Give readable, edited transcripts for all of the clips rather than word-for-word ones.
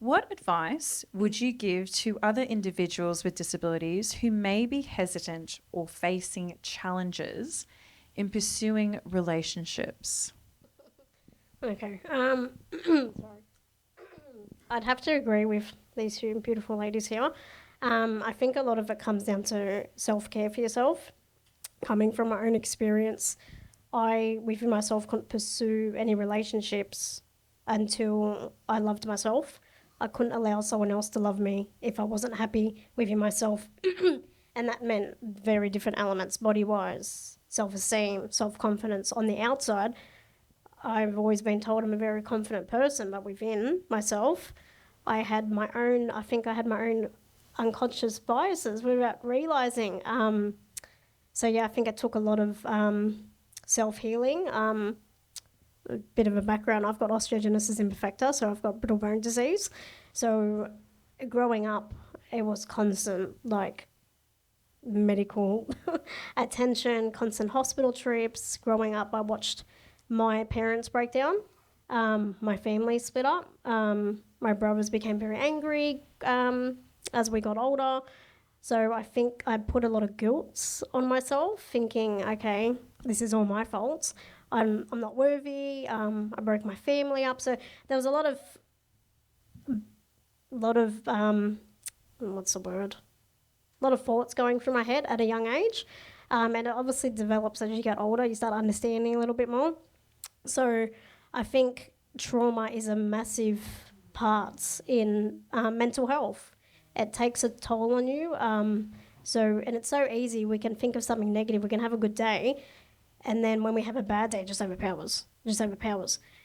What advice would you give to other individuals with disabilities who may be hesitant or facing challenges in pursuing relationships? Okay. Sorry. I'd have to agree with these two beautiful ladies here. I think a lot of it comes down to self-care for yourself. Coming from my own experience, I, within myself, couldn't pursue any relationships until I loved myself. I couldn't allow someone else to love me if I wasn't happy within myself. And that meant very different elements, body-wise, self-esteem, self-confidence. On the outside, I've always been told I'm a very confident person, but within myself, I had my own, I think I had my own unconscious biases without realising. So yeah, I think it took a lot of self-healing. A bit of a background, I've got osteogenesis imperfecta, so I've got brittle bone disease. So growing up, it was constant, like, medical attention, constant hospital trips. Growing up, I watched my parents break down. My family split up. My brothers became very angry as we got older. So I think I put a lot of guilt on myself, thinking, okay, this is all my fault. I'm not worthy. I broke my family up. So there was a lot of what's the word? A lot of thoughts going through my head at a young age. And it obviously develops as you get older. You start understanding a little bit more. So I think trauma is a massive part in mental health. It takes a toll on you. And it's so easy. We can think of something negative. We can have a good day. And then when we have a bad day, it just overpowers.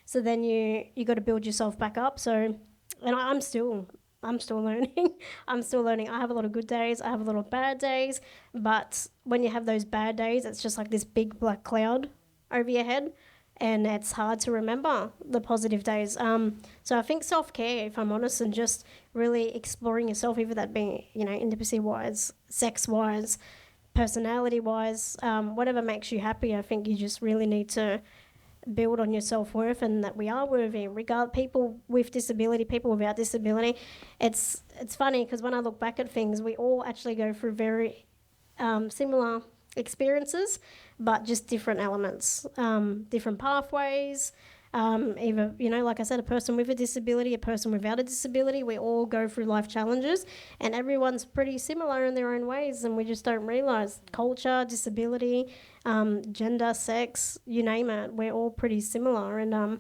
So then you got to build yourself back up. So, and I'm still learning. I'm still learning. I have a lot of good days. I have a lot of bad days. But when you have those bad days, it's just like this big black cloud over your head. And it's hard to remember the positive days. So I think self-care, if I'm honest, and just really exploring yourself, either that be, intimacy-wise, sex-wise, personality-wise, whatever makes you happy. I think you just really need to build on your self-worth, and that we are worthy. People with disability, people without disability. It's funny because when I look back at things, we all actually go through very similar experiences, but just different elements, different pathways. Either, like I said, a person with a disability, a person without a disability, we all go through life challenges, and everyone's pretty similar in their own ways, and we just don't realise. Culture, disability, gender, sex, you name it, we're all pretty similar. And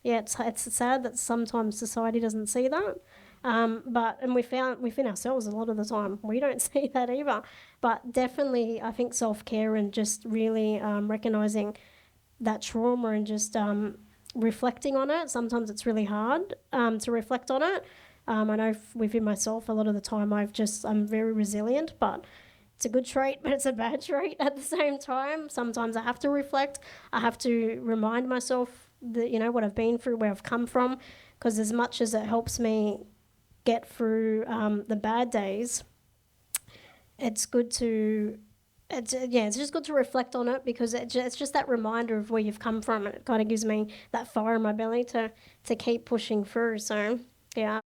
it's sad that sometimes society doesn't see that. And we found within ourselves a lot of the time we don't see that either. But definitely, I think self-care and just really recognising that trauma and just reflecting on it. Sometimes it's really hard to reflect on it. I know within myself a lot of the time I'm very resilient, but it's a good trait, but it's a bad trait at the same time. Sometimes I have to reflect. I have to remind myself that, what I've been through, where I've come from, because as much as it helps me get through the bad days, it's good to it's just good to reflect on it, because it's just that reminder of where you've come from, and it kind of gives me that fire in my belly to keep pushing through. So yeah.